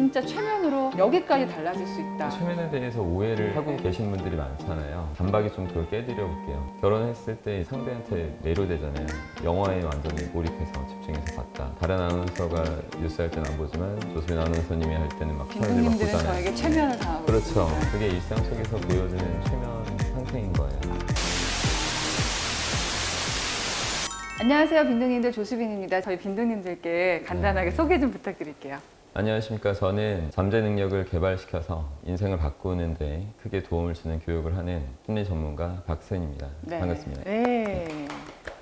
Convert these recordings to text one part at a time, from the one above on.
진짜 최면으로 여기까지 달라질 수 있다. 최면에 대해서 오해를 하고 계신 분들이 많잖아요. 단박에 좀 그걸 깨드려 볼게요. 결혼했을 때 상대한테 매료되잖아요. 영화에 완전히 몰입해서 집중해서 봤다. 다른 아나운서가 뉴스 할 때는 안 보지만 조수빈 아나운서님이 할 때는 막 사람들이 막 빈둥님들은 보잖아요. 저에게 최면을 당하고 그렇죠. 있습니다. 그게 일상 속에서 보여주는 최면 상태인 거예요. 안녕하세요, 빈둥님들 조수빈입니다. 저희 빈둥님들께 간단하게 소개 좀 부탁드릴게요. 안녕하십니까. 저는 잠재 능력을 개발시켜서 인생을 바꾸는데 크게 도움을 주는 교육을 하는 심리 전문가 박세은입니다. 반갑습니다. 네.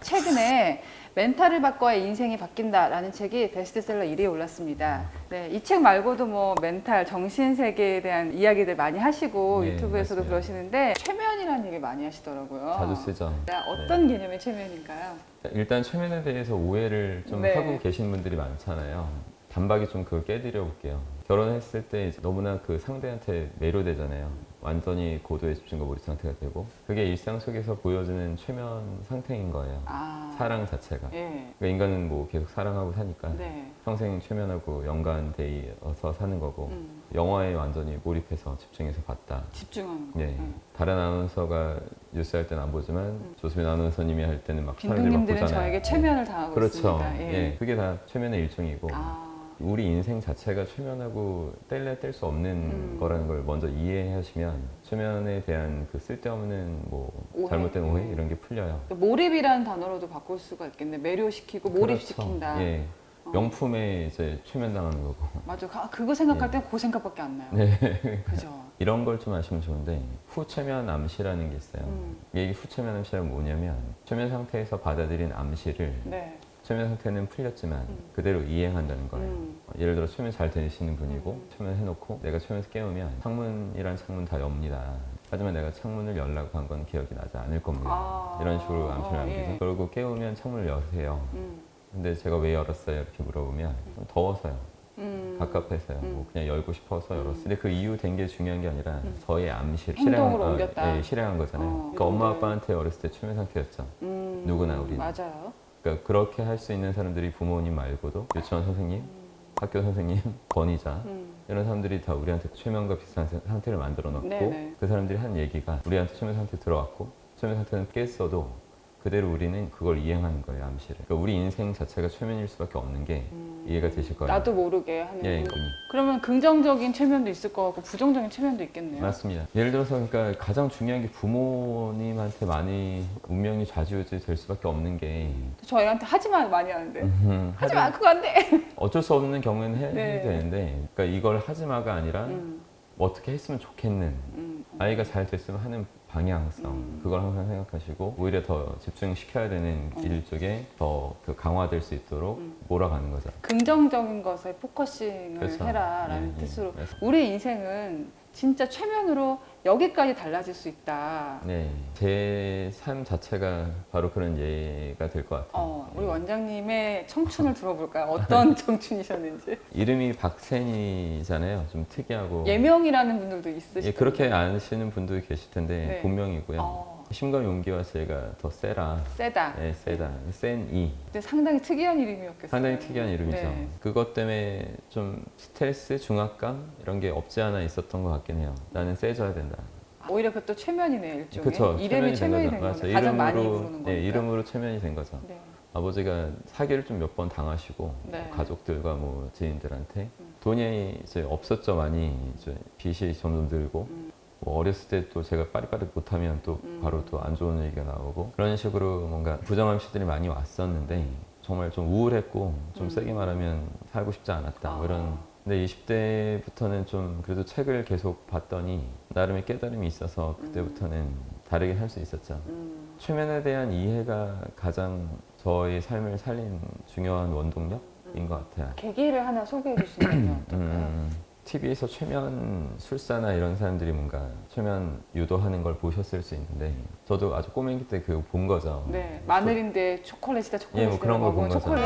최근에 멘탈을 바꿔야 인생이 바뀐다라는 책이 베스트셀러 1위에 올랐습니다. 네, 이 책 말고도 뭐 멘탈, 정신 세계에 대한 이야기들 많이 하시고 네, 유튜브에서도 맞습니다. 그러시는데 최면이라는 얘기 많이 하시더라고요. 자주 쓰죠. 어떤 개념의 최면인가요? 일단 최면에 대해서 오해를 좀 네. 하고 계신 분들이 많잖아요. 단박에 좀 그걸 깨드려 볼게요. 결혼했을 때 이제 너무나 그 상대한테 매료되잖아요. 완전히 고도의 집중과 몰입 상태가 되고 그게 일상 속에서 보여주는 최면 상태인 거예요. 사랑 자체가. 예. 그러니까 인간은 뭐 계속 사랑하고 사니까 네. 평생 최면하고 연관되어서 사는 거고 영화에 완전히 몰입해서 집중해서 봤다. 집중하는 거. 네. 다른 아나운서가 뉴스 할 때는 안 보지만 조수빈 아나운서님이 할 때는 막 사람들이 막 빈둥님들은 보잖아요. 저에게 최면을 당하고 그렇죠. 있습니다. 예. 그게 다 최면의 일종이고 아. 우리 인생 자체가 최면하고 뗄 수 없는 거라는 걸 먼저 이해하시면 최면에 대한 그 쓸데없는 뭐 오해. 잘못된 오해 이런 게 풀려요. 몰입이라는 단어로도 바꿀 수가 있겠네. 매료시키고 몰입시킨다. 그렇죠. 예. 명품에 이제 최면당하는 거고. 맞아. 그거 생각할 예. 땐 그 생각밖에 안 나요. 네. 그죠. 이런 걸 좀 아시면 좋은데 후최면 암시라는 게 있어요. 이게 후최면 암시란 뭐냐면 최면 상태에서 받아들인 암시를 네. 최면 상태는 풀렸지만 그대로 이행한다는 거예요. 예를 들어 최면 잘 되시는 분이고 최면 해놓고 내가 최면에서 깨우면 창문이란 창문 다 엽니다. 하지만 내가 창문을 열라고 한 건 기억이 나지 않을 겁니다. 이런 식으로 암시를 남기죠. 예. 그리고 깨우면 창문을 여세요. 근데 제가 왜 열었어요? 이렇게 물어보면 좀 더워서요. 갑갑해서요. 뭐 그냥 열고 싶어서 열었어요. 근데 그 이유 된 게 중요한 게 아니라 저의 암시를 행동으로 옮겼다. 실행한 거잖아요. 그러니까 엄마 아빠한테 어렸을 때 최면 상태였죠. 누구나 우리는. 맞아요. 그러니까 그렇게 할 수 있는 사람들이 부모님 말고도 유치원 선생님, 학교 선생님, 권위자 이런 사람들이 다 우리한테 최면과 비슷한 상태를 만들어 놓고 네네. 그 사람들이 한 얘기가 우리한테 최면 상태 들어왔고 최면 상태는 깼어도 그대로 우리는 그걸 이행하는 거예요, 암시를. 그러니까 우리 인생 자체가 최면일 수밖에 없는 게 이해가 되실 거예요. 나도 모르게 하는 예, 거. 그니. 그러면 긍정적인 최면도 있을 것 같고 부정적인 최면도 있겠네요. 맞습니다. 예를 들어서 그러니까 가장 중요한 게 부모님한테 많이 운명이 좌지우지 될 수밖에 없는 게 저 애한테 하지 마 많이 하는데. 하지 마, 그거 안 돼. 어쩔 수 없는 경우에는 해야 네. 되는데 그러니까 이걸 하지 마가 아니라 뭐 어떻게 했으면 좋겠는 아이가 잘 됐으면 하는 방향성 그걸 항상 생각하시고 오히려 더 집중시켜야 되는 일 쪽에 더 그 강화될 수 있도록 몰아가는 거죠. 긍정적인 것에 포커싱을 그렇죠. 해라라는 예, 뜻으로 그래서. 우리 인생은 진짜 최면으로 여기까지 달라질 수 있다. 네, 제 삶 자체가 바로 그런 예가 될 것 같아요. 우리 원장님의 청춘을 들어볼까요? 어떤 청춘이셨는지. 이름이 박센이잖아요. 좀 특이하고 예명이라는 분들도 있으시죠. 예, 그렇게 아시는 분도 계실 텐데 네. 본명이고요. 힘과 용기와 제가 더 세라. 세다. 네, 세다. 센이. 근데 상당히 특이한 이름이었겠어요. 상당히 특이한 이름이죠. 네. 그것 때문에 좀 스트레스, 중압감 이런 게 없지 않아 있었던 것 같긴 해요. 나는 세져야 된다. 오히려 그것도 최면이네요, 일종의. 그쵸, 이름이 최면이 된 맞아요. 거네. 가장 많이 이름으로, 부르는 거니까. 네, 이름으로 최면이 된 거죠. 네. 아버지가 사기를 좀 몇 번 당하시고 네. 가족들과 뭐 지인들한테 돈이 이제 없었죠. 많이 이제 빚이 점점 늘고 뭐 어렸을 때 또 제가 빠리빠리 못하면 또 바로 또 안 좋은 얘기가 나오고 그런 식으로 뭔가 부정함 시들이 많이 왔었는데 정말 좀 우울했고 좀 세게 말하면 살고 싶지 않았다 뭐 이런. 근데 20대부터는 좀 그래도 책을 계속 봤더니 나름의 깨달음이 있어서 그때부터는 다르게 할 수 있었죠. 최면에 대한 이해가 가장 저의 삶을 살린 중요한 원동력인 것 같아요. 계기를 하나 소개해 주시면 어떨까요? TV에서 최면 술사나 이런 사람들이 뭔가 최면 유도하는 걸 보셨을 수 있는데 저도 아주 꼬맹이 때 그거 본 거죠. 네, 마늘인데 초콜릿이다, 초콜릿이다. 예, 뭐 그런 거 본 거죠. 초콜릿.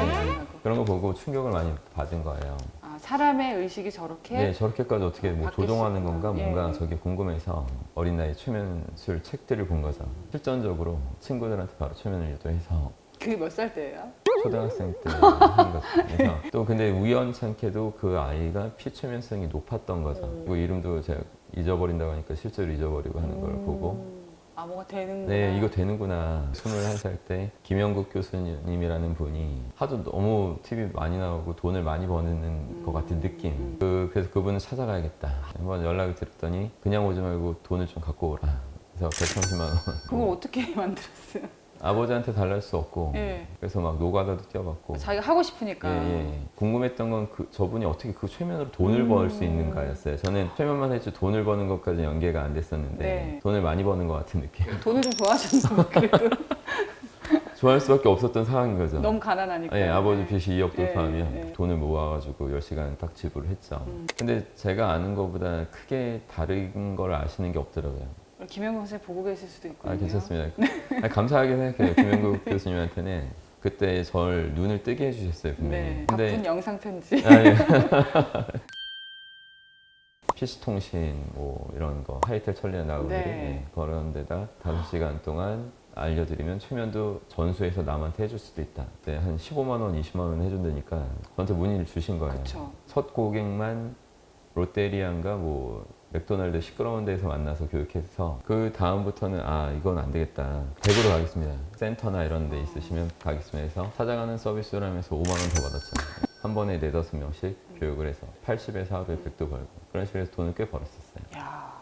그런 거 보고 충격을 많이 받은 거예요. 사람의 의식이 저렇게 네, 저렇게까지 어떻게 뭐 바뀔 조종하는 수 있구나. 건가 뭔가 예. 저게 궁금해서 어린 나이 최면술 책들을 본 거죠. 실전적으로 친구들한테 바로 최면을 유도해서 그게 몇 살 때예요? 초등학생 때 한 거죠. 그래서 또 근데 우연찮게도 그 아이가 피체면성이 높았던 거죠. 그 이름도 제가 잊어버린다고 하니까 실제로 잊어버리고 하는 걸 보고 아, 뭐가 되는구나. 네, 이거 되는구나. 21살 때 김영국 교수님이라는 분이 하도 너무 TV 많이 나오고 돈을 많이 버는 것 같은 느낌. 그래서 그분을 찾아가야겠다. 한번 연락을 드렸더니 그냥 오지 말고 돈을 좀 갖고 오라. 그래서 130만 원. 그걸 어떻게 만들었어요? 아버지한테 달랄 수 없고 예. 그래서 막 노가다도 뛰어봤고 자기가 하고 싶으니까. 예. 궁금했던 건 저분이 어떻게 그 최면으로 돈을 벌 수 있는가였어요. 저는 최면만 했지 돈을 버는 것까지 연계가 안 됐었는데 네. 돈을 많이 버는 것 같은 느낌. 돈을 좀 좋아하셨나 그래도. 좋아할 수밖에 없었던 상황인 거죠. 너무 가난하니까. 예, 아버지 빚이 2억 돌파하면 네. 돈을 모아가지고 10시간 딱 지불을 했죠. 근데 제가 아는 것보다 크게 다른 걸 아시는 게 없더라고요. 김영국 선생님 보고 계실 수도 있거든요. 아, 괜찮습니다. 아니, 감사하게 생각해요. 김영국 교수님한테는 그때 절 눈을 뜨게 해주셨어요, 분명히. 네. 바쁜 영상 편지. 아, 예. PC통신 뭐 이런 거 하이텔 처리해 나오고 네. 그런 데다 5시간 동안 알려드리면 최면도 전수해서 남한테 해줄 수도 있다. 그때 한 15만 원, 20만 원 해준다니까 저한테 문의를 주신 거예요. 그쵸. 첫 고객만 롯데리아인가 뭐 맥도날드 시끄러운 데서 만나서 교육해서 그 다음부터는 아 이건 안 되겠다. 100으로 가겠습니다. 센터나 이런 데 있으시면 가겠습니다 해서 찾아가는 서비스를 하면서 5만 원 더 받았잖아요. 한 번에 4-5명씩 교육을 해서 80에서 하루에 100도 벌고 그런 식으로 해서 돈을 꽤 벌었었어요. 야.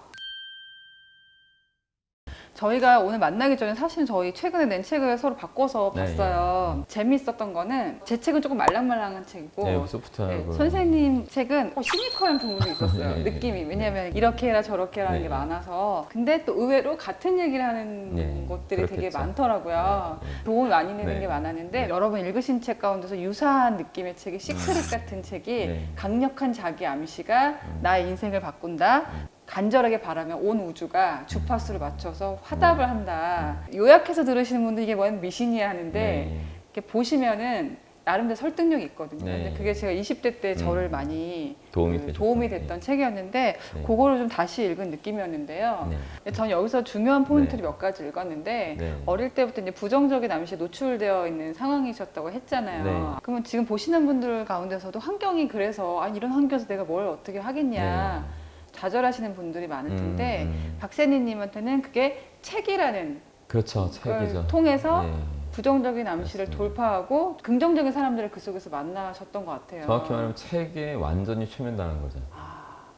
저희가 오늘 만나기 전에 사실 저희 최근에 낸 책을 서로 바꿔서 네, 봤어요. 재미있었던 거는 제 책은 조금 말랑말랑한 책이고 네, 소프트하고 선생님 책은 시니컬한 부분도 있었어요. 네, 느낌이. 왜냐하면 이렇게 해라 저렇게 해라 하는 네. 게 많아서. 근데 또 의외로 같은 얘기를 하는 네, 것들이 되게 그렇겠죠. 많더라고요. 네, 네. 도움을 많이 내는 네. 게 많았는데 네. 여러분 읽으신 책 가운데서 유사한 느낌의 책이 시크릿 같은 책이 네. 강력한 자기 암시가 나의 인생을 바꾼다. 간절하게 바라면 온 우주가 주파수를 맞춰서 화답을 한다. 요약해서 들으시는 분들 이게 뭔 미신이야 하는데 네. 이렇게 보시면은 나름대로 설득력이 있거든요. 네. 근데 그게 제가 20대 때 저를 많이 도움이 됐던 네. 책이었는데 네. 그거를 좀 다시 읽은 느낌이었는데요. 네. 전 여기서 중요한 포인트를 네. 몇 가지 읽었는데 네. 어릴 때부터 이제 부정적인 암시에 노출되어 있는 상황이셨다고 했잖아요. 네. 그러면 지금 보시는 분들 가운데서도 환경이 그래서 이런 환경에서 내가 뭘 어떻게 하겠냐 네. 좌절하시는 분들이 많을 텐데 음. 박세니님한테는 그게 책이라는 그렇죠. 걸 책이죠. 통해서 네. 부정적인 암시를 맞습니다. 돌파하고 긍정적인 사람들을 그 속에서 만나셨던 것 같아요. 정확히 말하면 책에 완전히 최면당한 거죠.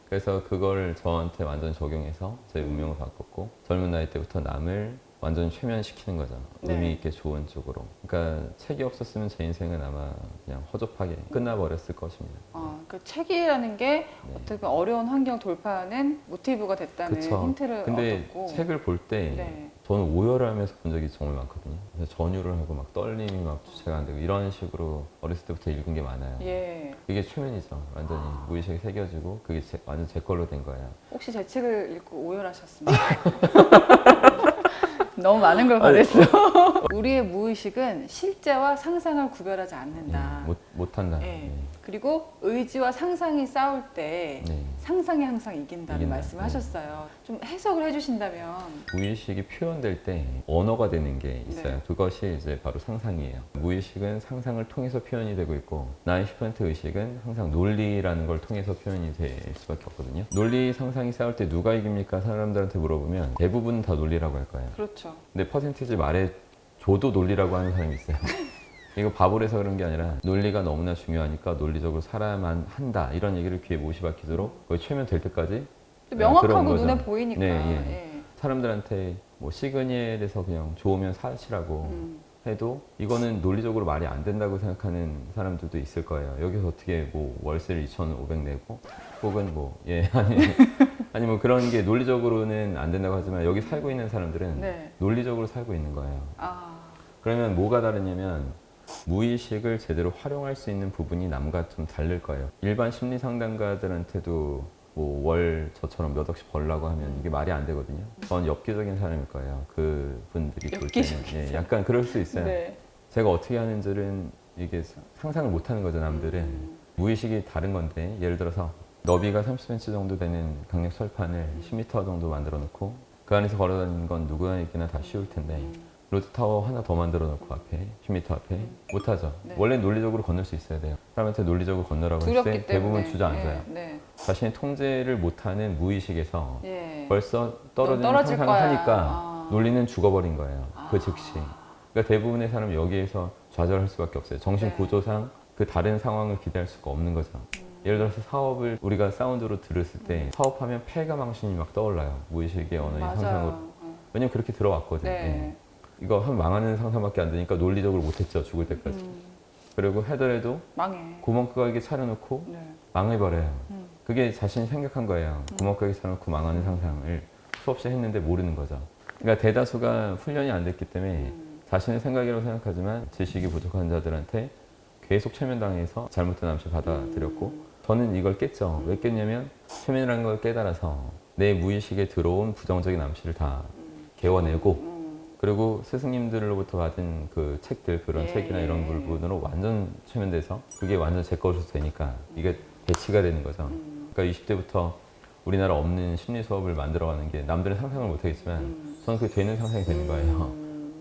그래서 그걸 저한테 완전히 적용해서 제 운명을 바꿨고 젊은 나이 때부터 남을 완전히 최면시키는 거죠. 네. 의미 있게 좋은 쪽으로. 그러니까 책이 없었으면 제 인생은 아마 그냥 허접하게 끝나버렸을 것입니다. 그 책이라는 게 네. 어떻게 보면 어려운 환경 돌파하는 모티브가 됐다는 그쵸. 힌트를 근데 얻었고. 책을 볼 때 네. 저는 오열을 하면서 본 적이 정말 많거든요. 그래서 전율을 하고 막 떨림이 막 주체가 안 되고 이런 식으로 어렸을 때부터 읽은 게 많아요. 예. 그게 최면이죠. 완전히 무의식에 새겨지고 그게 완전 제 걸로 된 거예요. 혹시 제 책을 읽고 오열하셨습니까? 너무 많은 걸 바랬어. 우리의 무의식은 실제와 상상을 구별하지 않는다. 못한다. 예. 네. 그리고 의지와 상상이 싸울 때 네. 상상이 항상 이긴다는 이긴다. 말씀을 네. 하셨어요. 좀 해석을 해주신다면. 무의식이 표현될 때 언어가 되는 게 있어요. 네. 그것이 이제 바로 상상이에요. 무의식은 상상을 통해서 표현이 되고 있고 나의 10% 의식은 항상 논리라는 걸 통해서 표현이 될 수밖에 없거든요. 논리 상상이 싸울 때 누가 이깁니까? 사람들한테 물어보면 대부분 다 논리라고 할 거예요. 그렇죠. 근데 퍼센티지 말해줘도 논리라고 하는 사람이 있어요. 이거 바보라서 그런 게 아니라 논리가 너무나 중요하니까 논리적으로 살아야만 한다 이런 얘기를 귀에 못이 박히도록 거의 최면 될 때까지 명확하고 들어온 거죠. 눈에 보이니까. 네, 예. 예. 사람들한테 뭐 시그니엘에서 그냥 좋으면 사시라고 해도 이거는 논리적으로 말이 안 된다고 생각하는 사람들도 있을 거예요. 여기서 어떻게 뭐 월세를 2,500 내고 혹은 뭐 예 아니 뭐 그런 게 논리적으로는 안 된다고 하지만 여기 살고 있는 사람들은 네. 논리적으로 살고 있는 거예요. 아, 그러면 뭐가 다르냐면 무의식을 제대로 활용할 수 있는 부분이 남과 좀 다를 거예요. 일반 심리 상담가들한테도 뭐 월 저처럼 몇 억씩 벌라고 하면 이게 말이 안 되거든요. 전 엽기적인 사람일 거예요. 그 분들이 볼 때는 예, 약간 그럴 수 있어요. 네. 제가 어떻게 하는지는 이게 상상을 못 하는 거죠, 남들은. 무의식이 다른 건데 예를 들어서 너비가 30cm 정도 되는 강력 철판을 10m 정도 만들어 놓고 그 안에서 걸어 다니는 건 누구에게나 다 쉬울 텐데 로드타워 하나 더 만들어 놓고 앞에 10m 앞에 못하죠. 네. 원래 논리적으로 건널 수 있어야 돼요. 사람한테 논리적으로 건너라고 했을 두렵기 때 대부분 때문에. 주저앉아요. 네. 자신의 통제를 못하는 무의식에서 예. 벌써 떨어지는 떨어질 상상을 거야. 하니까 아. 논리는 죽어버린 거예요. 그 즉시. 그러니까 대부분의 사람은 여기에서 좌절할 수밖에 없어요. 정신 네. 구조상 그 다른 상황을 기대할 수가 없는 거죠. 예를 들어서 사업을 우리가 사운드로 들었을 때 사업하면 폐가 망신이 막 떠올라요. 무의식의 언어의 맞아요. 상상으로. 왜냐면 그렇게 들어왔거든요. 네. 예. 이거 한 망하는 상상밖에 안 되니까 논리적으로 못했죠. 죽을 때까지. 그리고 하더라도 망해. 구멍가게 차려놓고 네. 망해버려요. 그게 자신이 생각한 거예요. 구멍가게 차려놓고 망하는 상상을 수없이 했는데 모르는 거죠. 그러니까 대다수가 훈련이 안 됐기 때문에 자신의 생각이라고 생각하지만 지식이 부족한 자들한테 계속 최면당해서 잘못된 암시 받아들였고 저는 이걸 깼죠. 왜 깼냐면 최면이라는 걸 깨달아서 내 무의식에 들어온 부정적인 암시를 다 개워내고 그리고 스승님들로부터 받은 그 책들 그런 예, 책이나 예, 이런 부분으로 완전 최면돼서 그게 완전 제 것으로 되니까 이게 배치가 되는 거죠. 그러니까 20대부터 우리나라 없는 심리 수업을 만들어가는 게 남들은 상상을 못하겠지만 저는 그게 되는 상상이 되는 거예요.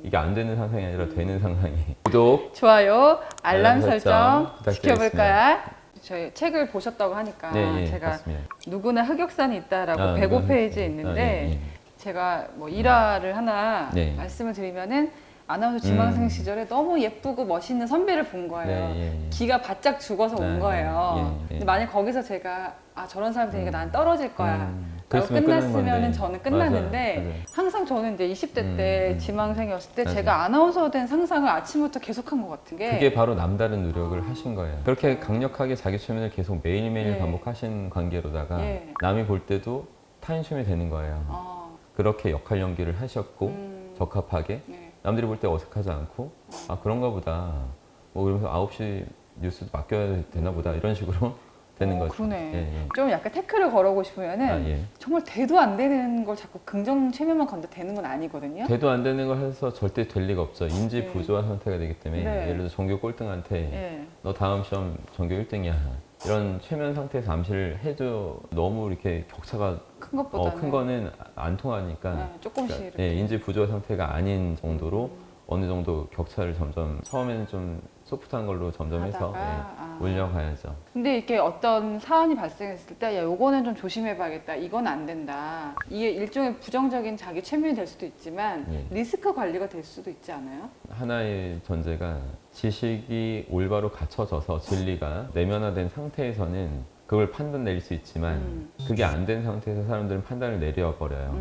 이게 안 되는 상상이 아니라 되는 상상이. 구독, 좋아요. 알람 알람 설정 설정 지켜볼 거야. 저희 책을 보셨다고 하니까 네, 예, 제가 맞습니다. 누구나 흑역산이 있다라고 아, 105페이지에 있는데 예, 예. 제가 뭐 일화를 하나 네. 말씀을 드리면은 아나운서 지망생 시절에 너무 예쁘고 멋있는 선배를 본 거예요. 네, 예, 예. 기가 바짝 죽어서 네, 온 거예요. 예, 예. 근데 만약 거기서 제가 아 저런 사람이 되니까 난 떨어질 거야. 라고 그랬으면 끝난 끝났으면은 건데. 저는 끝났는데 맞아요, 맞아요. 항상 저는 이제 20대 때 지망생이었을 때 맞아요. 제가 아나운서 된 상상을 아침부터 계속한 것 같은 게 그게 바로 남다른 노력을 하신 거예요. 그렇게 강력하게 자기 최면을 계속 매일매일 예. 반복하신 관계로다가 예. 남이 볼 때도 타인 최면이 되는 거예요. 그렇게 역할 연기를 하셨고 적합하게 네. 남들이 볼 때 어색하지 않고 아 그런가 보다 뭐 그러면서 9시 뉴스도 맡겨야 되나 보다 이런 식으로 되는 거죠. 그러네. 예, 예. 좀 약간 태클을 걸어보고 싶으면은 아, 예. 정말 돼도 안 되는 걸 자꾸 긍정 최면만 건다 되는 건 아니거든요. 돼도 안 되는 걸 해서 절대 될 리가 없죠. 인지 네. 부조화 상태가 되기 때문에 네. 예를 들어 전교 꼴등한테 예. 너 다음 시험 전교 1등이야. 이런 최면 상태에서 암시를 해도 너무 이렇게 격차가 큰 것보다는 큰 거는 안 통하니까 네, 조금씩 이렇게. 예, 인지 부조화 상태가 아닌 정도로 어느 정도 격차를 점점 처음에는 좀 소프트한 걸로 점점 해서 하다가, 올려가야죠. 근데 이렇게 어떤 사안이 발생했을 때, 야, 요거는 좀 조심해봐야겠다. 이건 안 된다. 이게 일종의 부정적인 자기 최면이 될 수도 있지만, 예. 리스크 관리가 될 수도 있지 않아요? 하나의 전제가 지식이 올바로 갖춰져서 진리가 내면화된 상태에서는 그걸 판단 내릴 수 있지만 그게 안 된 상태에서 사람들은 판단을 내려 버려요.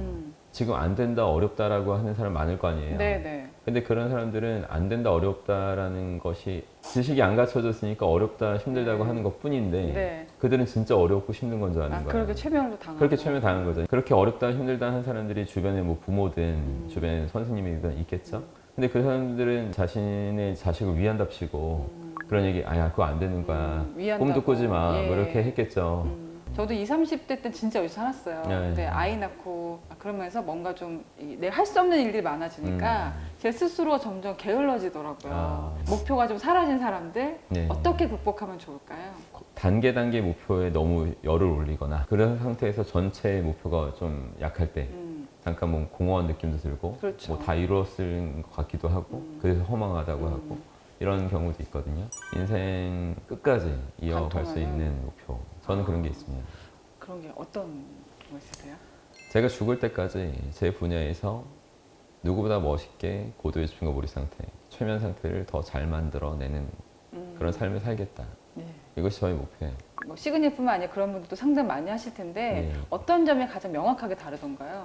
지금 안 된다 어렵다라고 하는 사람 많을 거 아니에요. 네네. 근데 그런 사람들은 안 된다 어렵다라는 것이 지식이 안 갖춰졌으니까 어렵다 힘들다고 하는 것 뿐인데 네. 그들은 진짜 어렵고 힘든 건 줄 아는 아, 거예요. 그렇게 최면도 당하고. 그렇게 최면 당하는 거죠. 그렇게 어렵다 힘들다 하는 사람들이 주변에 뭐 부모든 주변에 선생님이든 있겠죠. 근데 그 사람들은 자신의 자식을 위한답시고 그런 얘기 아야 그거 안 되는 거야. 위한다고. 꿈도 꾸지 마. 예. 뭐 이렇게 했겠죠. 저도 20, 30대 때 진짜 열심히 살았어요. 네. 근데 아이 낳고 그러면서 뭔가 좀 내가 할 수 없는 일들이 많아지니까 제 스스로 점점 게을러지더라고요. 아. 목표가 좀 사라진 사람들 네. 어떻게 극복하면 좋을까요? 단계 목표에 너무 열을 올리거나 그런 상태에서 전체 목표가 좀 약할 때 잠깐 뭐 공허한 느낌도 들고 그렇죠. 뭐 다 이루었을 것 같기도 하고 그래서 허망하다고 하고 이런 경우도 있거든요. 인생 끝까지 이어갈 수 관통하는? 있는 목표. 저는 그런 게 있습니다. 그런 게 어떤 거 있으세요? 제가 죽을 때까지 제 분야에서 누구보다 멋있게 고도의 집중과 몰입 상태, 최면 상태를 더 잘 만들어내는 그런 삶을 살겠다. 네. 이것이 저의 목표예요. 뭐 시그니뿐만 아니라 그런 분들도 상담 많이 하실 텐데 네. 어떤 점이 가장 명확하게 다르던가요?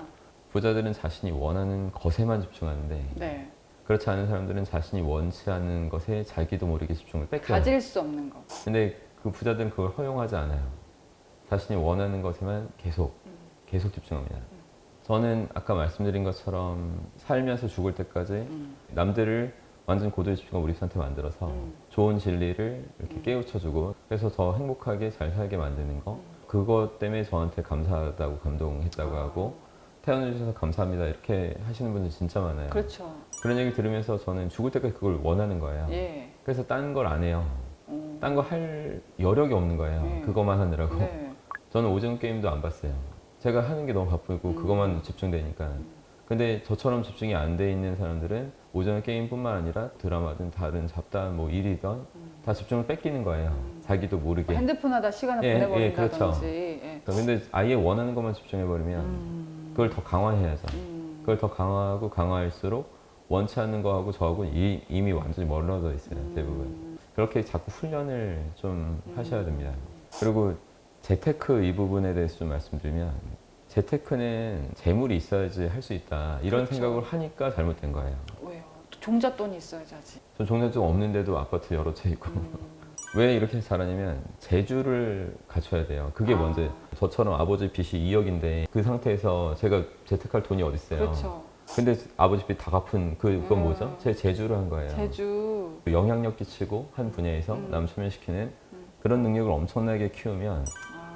부자들은 자신이 원하는 것에만 집중하는데 네. 그렇지 않은 사람들은 자신이 원치 않는 것에 자기도 모르게 집중을 뺏겨요. 가질 수 없는 거. 근데 그 부자들은 그걸 허용하지 않아요. 자신이 원하는 것에만 계속 집중합니다. 저는 아까 말씀드린 것처럼 살면서 죽을 때까지 남들을 완전 고도의 집중과 몰입 상태 만들어서 좋은 진리를 이렇게 깨우쳐주고 그래서 더 행복하게 잘 살게 만드는 거 그것 때문에 저한테 감사하다고 감동했다고 하고 태어나주셔서 감사합니다 이렇게 하시는 분들 진짜 많아요. 그렇죠. 그런 얘기 들으면서 저는 죽을 때까지 그걸 원하는 거예요. 예. 그래서 딴 걸 안 해요. 딴 거 할 여력이 없는 거예요. 네. 그것만 하느라고. 네. 저는 오징어 게임도 안 봤어요. 제가 하는 게 너무 바쁘고 그것만 집중되니까. 근데 저처럼 집중이 안 돼 있는 사람들은 오전에 게임뿐만 아니라 드라마든 다른 잡다한 뭐 일이든 다 집중을 뺏기는 거예요. 자기도 모르게. 핸드폰 하다 시간을 예, 예, 보내버린다든지. 그렇죠. 예. 근데 아예 원하는 것만 집중해버리면 그걸 더 강화해야죠. 그걸 더 강화하고 강화할수록 원치 않는 거하고 저하고 이미 완전히 멀어져 있어요, 대부분. 그렇게 자꾸 훈련을 좀 하셔야 됩니다. 그리고 재테크 이 부분에 대해서 좀 말씀드리면 재테크는 재물이 있어야지 할 수 있다. 이런 그렇죠. 생각을 하니까 잘못된 거예요. 왜요? 종잣돈이 있어야지 하지. 전 종잣돈 없는데도 아파트 여러 채 있고. 왜 이렇게 잘하냐면 재주를 갖춰야 돼요. 그게 먼저 저처럼 아버지 빚이 2억인데 그 상태에서 제가 재테크할 돈이 어디 있어요. 그렇죠. 근데 아버지 빚 다 갚은 그건 뭐죠? 제 재주를 한 거예요. 제주. 영향력 끼치고 한 분야에서 남 소멸시키는 그런 능력을 엄청나게 키우면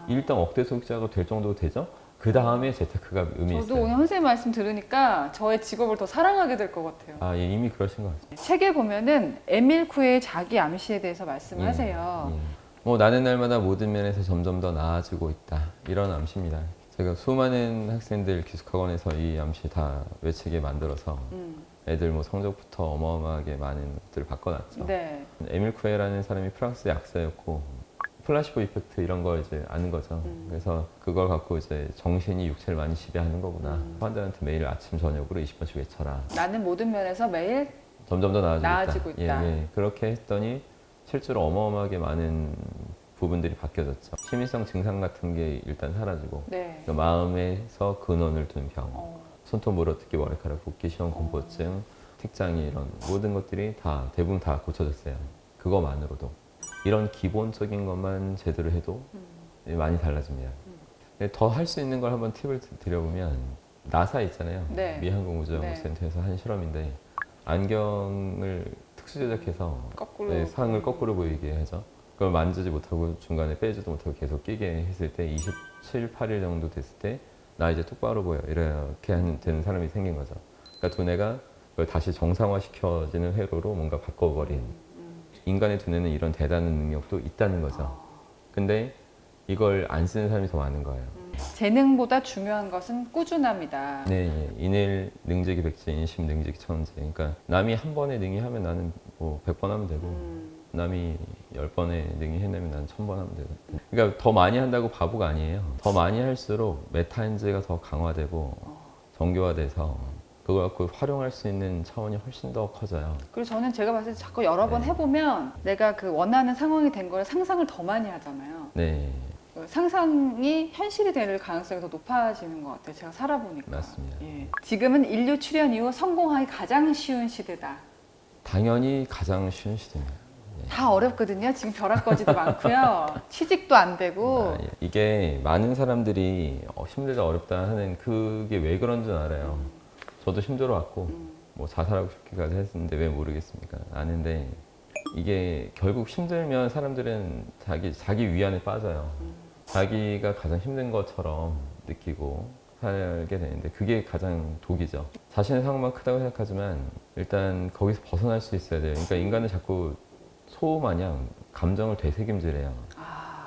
일단 억대 소득자가 될 정도 되죠? 그 다음에 재테크가 의미 저도 있어요. 오늘 선생님 말씀 들으니까 저의 직업을 더 사랑하게 될 것 같아요. 아, 예, 이미 그러신 것 같아요. 책에 보면은 에밀 쿠의 자기 암시에 대해서 말씀을 예, 하세요. 예. 뭐 나는 날마다 모든 면에서 점점 더 나아지고 있다. 이런 암시입니다. 제가 수많은 학생들 기숙학원에서 이 암시 다 외치게 만들어서 애들 뭐 성적부터 어마어마하게 많은 것들을 바꿔놨죠. 네. 에밀 쿠에라는 사람이 프랑스 약사였고 플라시보 이펙트 이런 걸 이제 아는 거죠. 그래서 그걸 갖고 이제 정신이 육체를 많이 지배하는 거구나. 환자한테 매일 아침 저녁으로 20번씩 외쳐라. 나는 모든 면에서 매일 점점 더 나아지고 있다. 예, 예. 그렇게 했더니 실제로 어마어마하게 많은 부분들이 바뀌어졌죠. 심리성 증상 같은 게 일단 사라지고 네. 그러니까 마음에서 근원을 둔 병, 어, 손톱 물어뜯기, 머리카락 붓기, 시험 공포증, tik장이 이런 모든 것들이 다 대부분 다 고쳐졌어요. 그거만으로도 이런 기본적인 것만 제대로 해도 많이 달라집니다. 더 할 수 있는 걸 한번 팁을 드려보면 나사 있잖아요. 네. 미 항공우주연구센터에서 한 실험인데 안경을 특수 제작해서 거꾸로. 네, 상을 거꾸로 보이게 하죠. 그걸 만지지 못하고 중간에 빼지도 못하고 계속 끼게 했을 때 27, 8일 정도 됐을 때 나 이제 똑바로 보여 이렇게 되는 사람이 생긴 거죠. 그러니까 두뇌가 그걸 다시 정상화시켜지는 회로로 뭔가 바꿔버린 인간의 두뇌는 이런 대단한 능력도 있다는 거죠. 근데 이걸 안 쓰는 사람이 더 많은 거예요. 재능보다 중요한 것은 꾸준함이다. 네, 예. 인일 능지기 백지, 인심 능지기 천지. 그러니까 남이 한 번에 능이하면 나는 뭐 100번 하면 되고 남이 10번에 능이해내면 나는 1000번 하면 되고. 그러니까 더 많이 한다고 바보가 아니에요. 더 많이 할수록 메타인지가 더 강화되고 정교화돼서 그걸 갖고 활용할 수 있는 차원이 훨씬 더 커져요. 그리고 저는 제가 봤을 때 자꾸 여러 번 해보면 내가 그 원하는 상황이 된 거를 상상을 더 많이 하잖아요. 네, 그 상상이 현실이 될 가능성이 더 높아지는 것 같아요. 제가 살아보니까. 맞습니다. 예. 지금은 인류 출현 이후 성공하기 가장 쉬운 시대다. 당연히 가장 쉬운 시대입니다. 다 어렵거든요. 지금 벼락거지도 많고요. 취직도 안 되고. 아, 예. 이게 많은 사람들이 힘들다 어렵다 하는 그게 왜 그런 줄 알아요. 저도 힘들어왔고 뭐 자살하고 싶기까지 했는데 왜 모르겠습니까? 아는데 이게 결국 힘들면 사람들은 자기 위안에 빠져요. 자기가 가장 힘든 것처럼 느끼고 살게 되는데 그게 가장 독이죠. 자신의 상황만 크다고 생각하지만 일단 거기서 벗어날 수 있어야 돼요. 그러니까 인간은 자꾸 소 마냥 감정을 되새김질해요.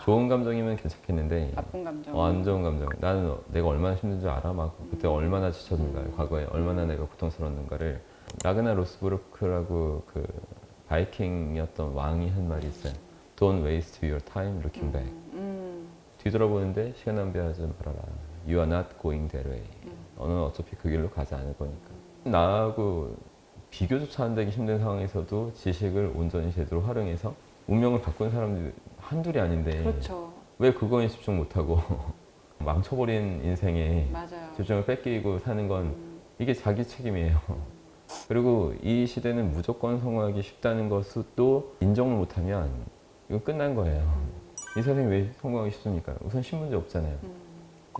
좋은 감정이면 괜찮겠는데 나쁜 감정. 안 좋은 감정. 나는 내가 얼마나 힘든 줄 알아? 막 그때 얼마나 지쳤는가, 과거에 얼마나 내가 고통스러웠는가를 라그나 로스부르크라고 그 바이킹이었던 왕이 한 말이 있어요. Don't waste your time looking back. 뒤돌아보는데 시간 낭비하지 말아라. You are not going that way. 너는 어차피 그 길로 가지 않을 거니까. 나하고 비교조차 안 되기 힘든 상황에서도 지식을 온전히 제대로 활용해서 운명을 바꾼 사람들이 한둘이 아닌데 그렇죠. 왜 그거에 집중 못하고 망쳐버린 인생에 맞아요. 집중을 뺏기고 사는 건 이게 자기 책임이에요. 그리고 이 시대는 무조건 성공하기 쉽다는 것도 인정을 못하면 이건 끝난 거예요. 이 세상이 왜 성공하기 쉽습니까? 우선 신문제 없잖아요.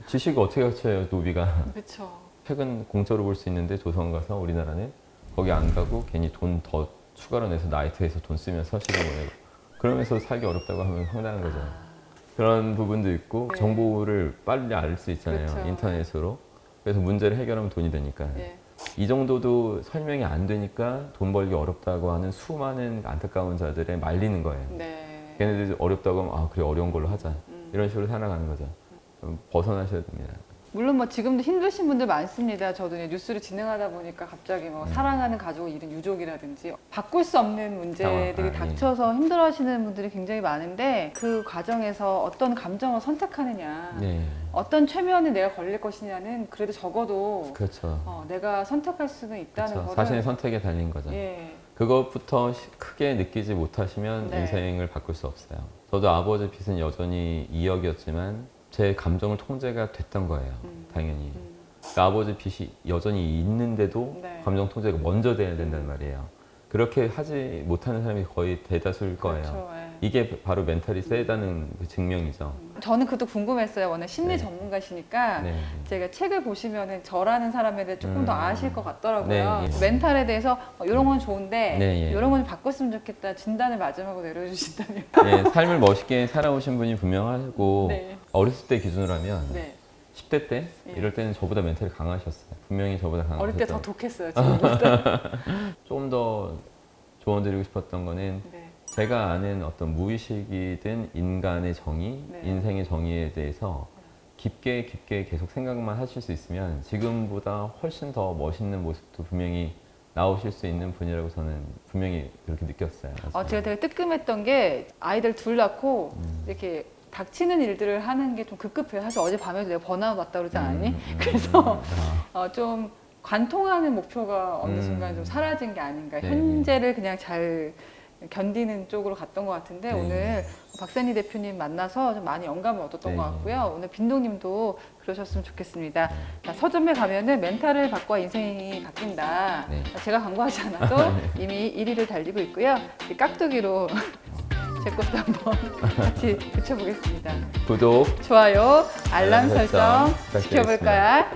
지식을 어떻게 갖춰요, 노비가. 그렇죠. 책은 공짜로 볼 수 있는데 도서관 가서 우리나라는 거기 안 가고 괜히 돈 더 추가로 내서 나이트에서 돈 쓰면서 시간 보내고 그러면서 살기 어렵다고 하면 황당한 거죠. 그런 부분도 있고 네. 정보를 빨리 알 수 있잖아요. 그렇죠. 인터넷으로. 그래서 문제를 해결하면 돈이 되니까. 예. 이 정도도 설명이 안 되니까 돈 벌기 어렵다고 하는 수많은 안타까운 자들에 말리는 거예요. 네. 걔네들이 어렵다고 하면 아 그래 어려운 걸로 하자. 이런 식으로 살아가는 거죠. 좀 벗어나셔야 됩니다. 물론 뭐 지금도 힘드신 분들 많습니다. 저도 이제 뉴스를 진행하다 보니까 갑자기 뭐 사랑하는 가족을 잃은 유족이라든지 바꿀 수 없는 문제들이 닥쳐서 힘들어하시는 분들이 굉장히 많은데 그 과정에서 어떤 감정을 선택하느냐, 네. 어떤 최면에 내가 걸릴 것이냐는 그래도 적어도 그렇죠. 내가 선택할 수는 있다는 그렇죠. 거를 자신의 선택에 달린 거죠. 예. 그것부터 크게 느끼지 못하시면 네. 인생을 바꿀 수 없어요. 저도 아버지 빚은 여전히 2억이었지만 제 감정을 통제가 됐던 거예요. 당연히. 그러니까 아버지 빚이 여전히 있는데도 네. 감정 통제가 먼저 돼야 된단 말이에요. 그렇게 하지 못하는 사람이 거의 대다수일 거예요. 그렇죠. 예. 이게 바로 멘탈이 세다는 그 증명이죠. 저는 그것도 궁금했어요. 워낙 심리 네. 전문가시니까 네. 제가 책을 보시면은 저라는 사람에 대해 조금 더 아실 것 같더라고요. 네, 예. 멘탈에 대해서 이런 건 좋은데 네, 예. 이런 건 좀 바꿨으면 좋겠다. 진단을 마지막으로 내려주신다면. 네, 삶을 멋있게 살아오신 분이 분명하고 네. 어렸을 때 기준으로 하면 네. 10대 때 예. 이럴 때는 저보다 멘탈이 강하셨어요. 분명히 저보다 강하셨죠. 어릴 때 더 독했어요. 지금보다. 조금 더 조언드리고 싶었던 거는 네. 제가 아는 어떤 무의식이든 인간의 정의, 네. 인생의 정의에 대해서 깊게 계속 생각만 하실 수 있으면 지금보다 훨씬 더 멋있는 모습도 분명히 나오실 수 있는 분이라고 저는 분명히 그렇게 느꼈어요. 제가 되게 뜨끔했던 게 아이들 둘 낳고 이렇게 닥치는 일들을 하는 게 좀 급급해요. 사실 어제 밤에도 내가 번아웃 왔다 그러지 않았니? 그래서 좀 관통하는 목표가 어느 순간 좀 사라진 게 아닌가. 네. 현재를 그냥 잘 견디는 쪽으로 갔던 것 같은데 네. 오늘 박세니 대표님 만나서 좀 많이 영감을 얻었던 네. 것 같고요. 오늘 빈동님도 그러셨으면 좋겠습니다. 자, 서점에 가면은 멘탈을 바꿔 인생이 바뀐다. 네. 제가 광고하지 않아도 이미 1위를 달리고 있고요. 이 깍두기로 제 것도 한번 같이 붙여보겠습니다. 구독, 좋아요, 알람 알람 설정 설정 부탁드리겠습니다. 지켜볼 거야.